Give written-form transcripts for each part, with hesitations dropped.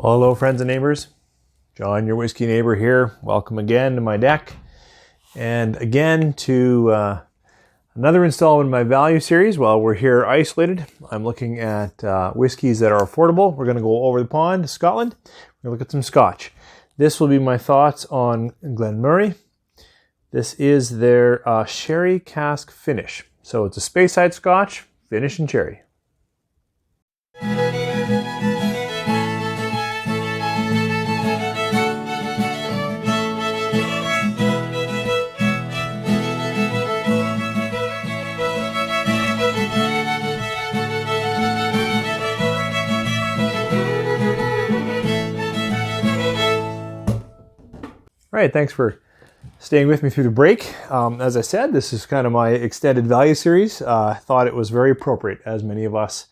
Well, hello friends and neighbors. John, your whiskey neighbor here. Welcome again to my deck. And again to another installment of my value series. While we're here isolated, I'm looking at whiskeys that are affordable. We're going to go over the pond to Scotland. We're going to look at some Scotch. This will be my thoughts on Glen Moray. This is their sherry cask finish. So it's a Speyside Scotch, finish in cherry. All right, thanks for staying with me through the break. As I said, this is kind of my extended value series. I thought it was very appropriate, as many of us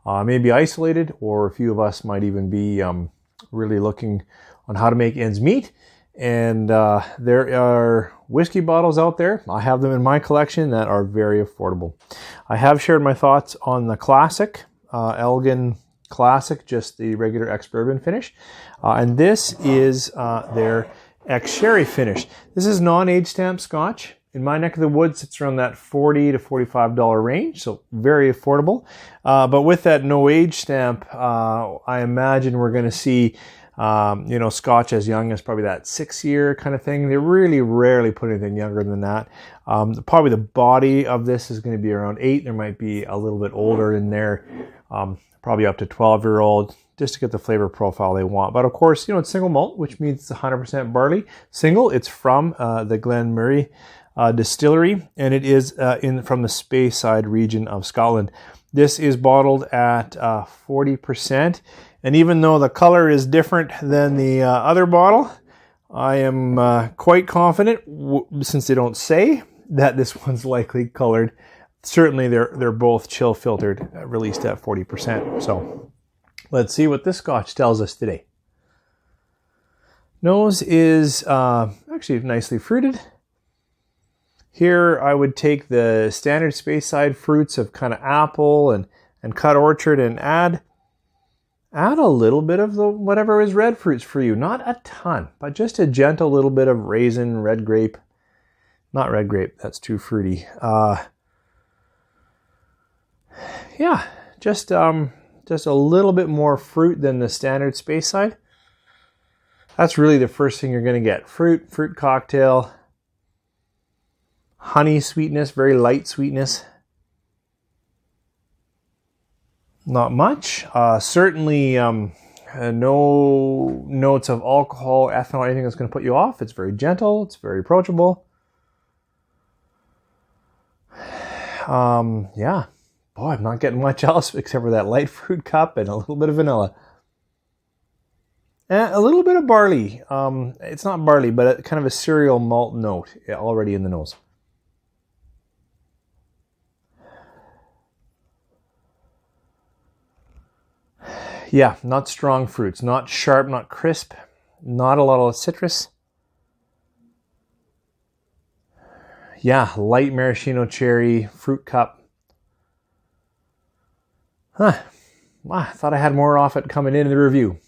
may be isolated, or a few of us might even be really looking on how to make ends meet. And there are whiskey bottles out there. I have them in my collection that are very affordable. I have shared my thoughts on the classic, Elgin Classic, just the regular ex-bourbon finish. And this is their ex-sherry finish. This is non-age stamp Scotch. In my neck of the woods, it's around that $40 to $45 range, so very affordable. But with that no age stamp, I imagine we're going to see, Scotch as young as probably that 6-year kind of thing. They really rarely put anything younger than that. Probably the body of this is going to be around 8. There might be a little bit older in there, probably up to 12-year-old. Just to get the flavor profile they want. But of course, it's single malt, which means it's 100% barley. Single, it's from the Glen Moray distillery, and it is from the Speyside region of Scotland. This is bottled at 40%, and even though the color is different than the other bottle, I am quite confident, since they don't say, that this one's likely colored. Certainly, they're both chill filtered, released at 40%. So let's see what this Scotch tells us today. Nose is actually nicely fruited. Here I would take the standard Speyside fruits of kind of apple and cut orchard and add a little bit of the whatever is red fruits for you. Not a ton, but just a gentle little bit of raisin, red grape. Not red grape, that's too fruity. Just a little bit more fruit than the standard Speyside. That's really the first thing you're going to get. Fruit cocktail, honey sweetness, very light sweetness. Not much. Certainly no notes of alcohol, ethanol, anything that's going to put you off. It's very gentle. It's very approachable. Boy, I'm not getting much else except for that light fruit cup and a little bit of vanilla. And a little bit of barley. It's not barley, but kind of a cereal malt note already in the nose. Yeah, not strong fruits. Not sharp, not crisp. Not a lot of citrus. Yeah, light maraschino cherry, fruit cup. I thought I had more off it coming into the review.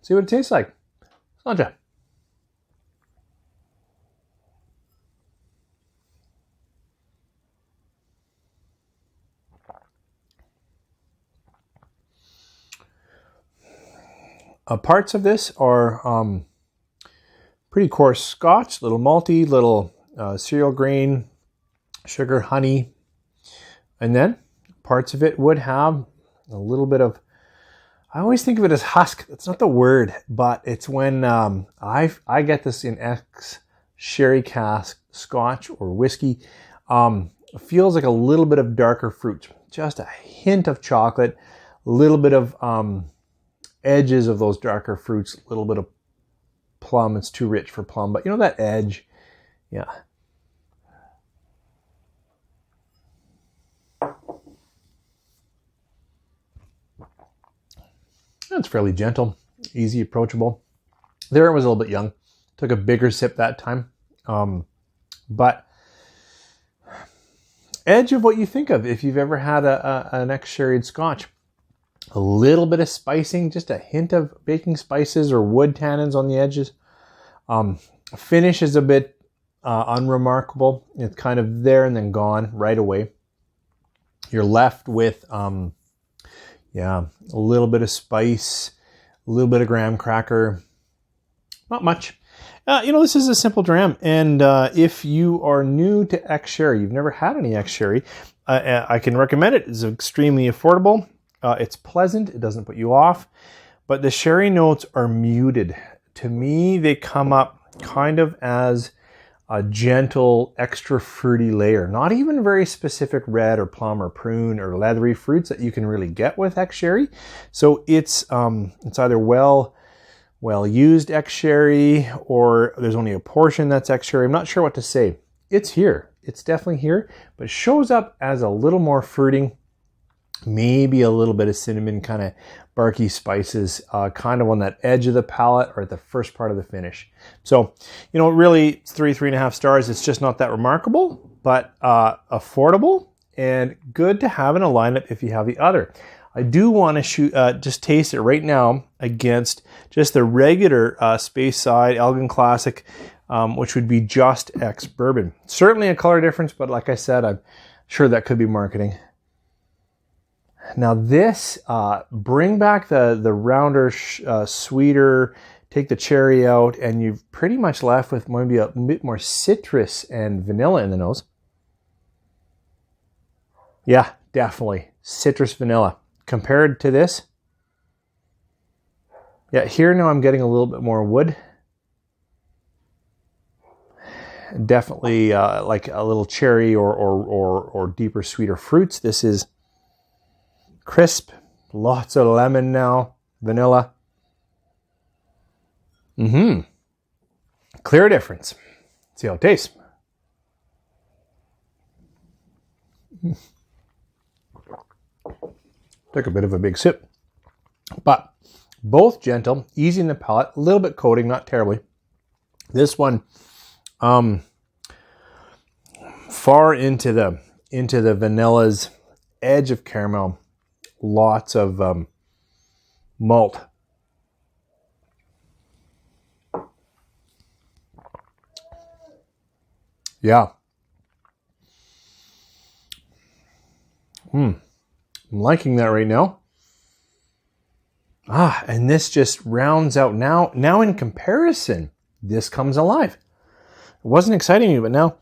See what it tastes like. Sláinte. Parts of this are pretty coarse Scotch, little malty, little cereal grain, sugar, honey, and then parts of it would have a little bit of, I always think of it as husk. That's not the word, but it's when I get this in ex-sherry cask Scotch or whiskey. It feels like a little bit of darker fruit, just a hint of chocolate, a little bit of edges of those darker fruits, a little bit of plum. It's too rich for plum, but that edge, yeah. It's fairly gentle, easy, approachable. There it was a little bit young. Took a bigger sip that time. But edge of what you think of if you've ever had an ex-sherried Scotch. A little bit of spicing, just a hint of baking spices or wood tannins on the edges. Finish is a bit unremarkable. It's kind of there and then gone right away. You're left with, a little bit of spice, a little bit of graham cracker. Not much. This is a simple dram. And if you are new to ex-sherry, you've never had any ex-sherry, I can recommend it. It's extremely affordable. It's pleasant. It doesn't put you off. But the sherry notes are muted. To me, they come up kind of as a gentle, extra fruity layer. Not even very specific red or plum or prune or leathery fruits that you can really get with ex-sherry. So it's either well used ex-sherry, or there's only a portion that's ex-sherry. I'm not sure what to say. It's here. It's definitely here, but it shows up as a little more fruiting, maybe a little bit of cinnamon, kind of barky spices, kind of on that edge of the palate or at the first part of the finish. So, really, it's 3.5 stars. It's just not that remarkable, but affordable and good to have in a lineup if you have the other. I do want to just taste it right now against just the regular Speyside Elgin Classic, which would be just ex-bourbon. Certainly a color difference, but like I said, I'm sure that could be marketing. Now this, bring back the rounder, sweeter, take the cherry out, and you've pretty much left with maybe a bit more citrus and vanilla in the nose. Yeah, definitely. Citrus vanilla. Compared to this, yeah, here now I'm getting a little bit more wood. Definitely like a little cherry or deeper, sweeter fruits. This is crisp, lots of lemon now, vanilla. Clear difference. See how it tastes. Took a bit of a big sip, but both gentle, easy in the palate, a little bit coating, not terribly. This one, far into the vanilla's edge of caramel, lots of malt. Yeah. I'm liking that right now. And this just rounds out now in comparison, this comes alive. It wasn't exciting me, but now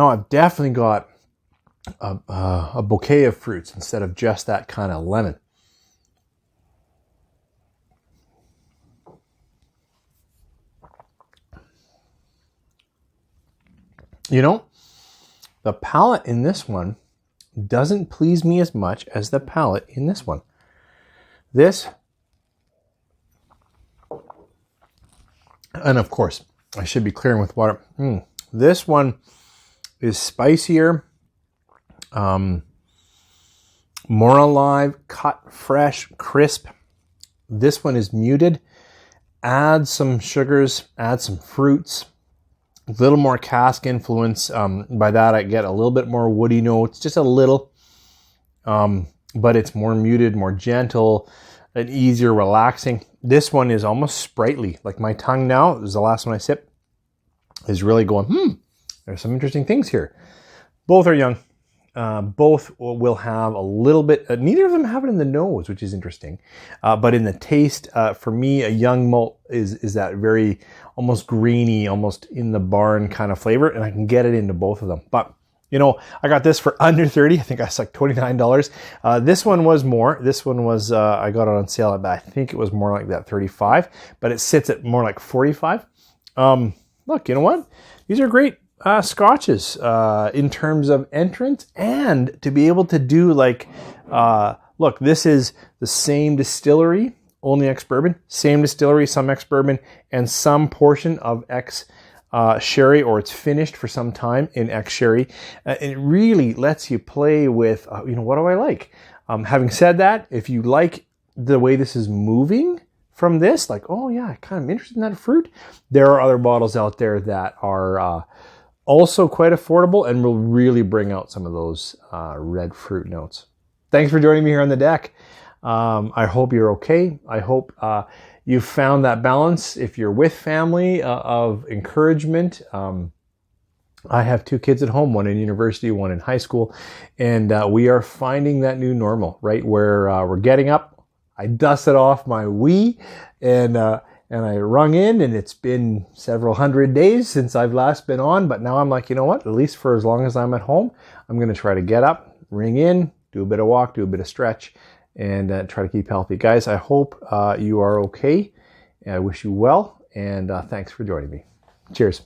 I've definitely got a bouquet of fruits instead of just that kind of lemon. The palate in this one doesn't please me as much as the palate in this one. This, and of course, I should be clearing with water. This one is spicier, more alive, cut fresh, crisp. This one is muted. Add some sugars, add some fruits, a little more cask influence. By that, I get a little bit more woody notes, just a little, but it's more muted, more gentle, and easier, relaxing. This one is almost sprightly. Like my tongue now, this is the last one I sip, is really going, there's some interesting things here. Both are young. Both will have a little bit, neither of them have it in the nose, which is interesting. But in the taste, for me, a young malt is that very almost greeny, almost in the barn kind of flavor, and I can get it into both of them. But, I got this for under 30. I think it's like $29. This one was more. This one was, I got it on sale at, I think it was more like that 35, but it sits at more like 45. Look, you know what? These are great scotches in terms of entrance, and to be able to do like, look, this is the same distillery, only ex-bourbon, same distillery, some ex-bourbon, and some portion of ex-sherry, or it's finished for some time in ex-sherry. It really lets you play with, what do I like? Having said that, if you like the way this is moving from this, like, oh yeah, kind of interested in that fruit, there are other bottles out there that are also quite affordable and will really bring out some of those red fruit notes. Thanks for joining me here on the deck. I hope you're okay. I hope you found that balance if you're with family of encouragement. I have 2 kids at home, one in university, one in high school, and we are finding that new normal, right? Where we're getting up, I dusted off my Wii, and I rung in, and it's been several hundred days since I've last been on, but now I'm like, you know what? At least for as long as I'm at home, I'm going to try to get up, ring in, do a bit of walk, do a bit of stretch, and try to keep healthy. Guys, I hope you are okay. I wish you well, and thanks for joining me. Cheers.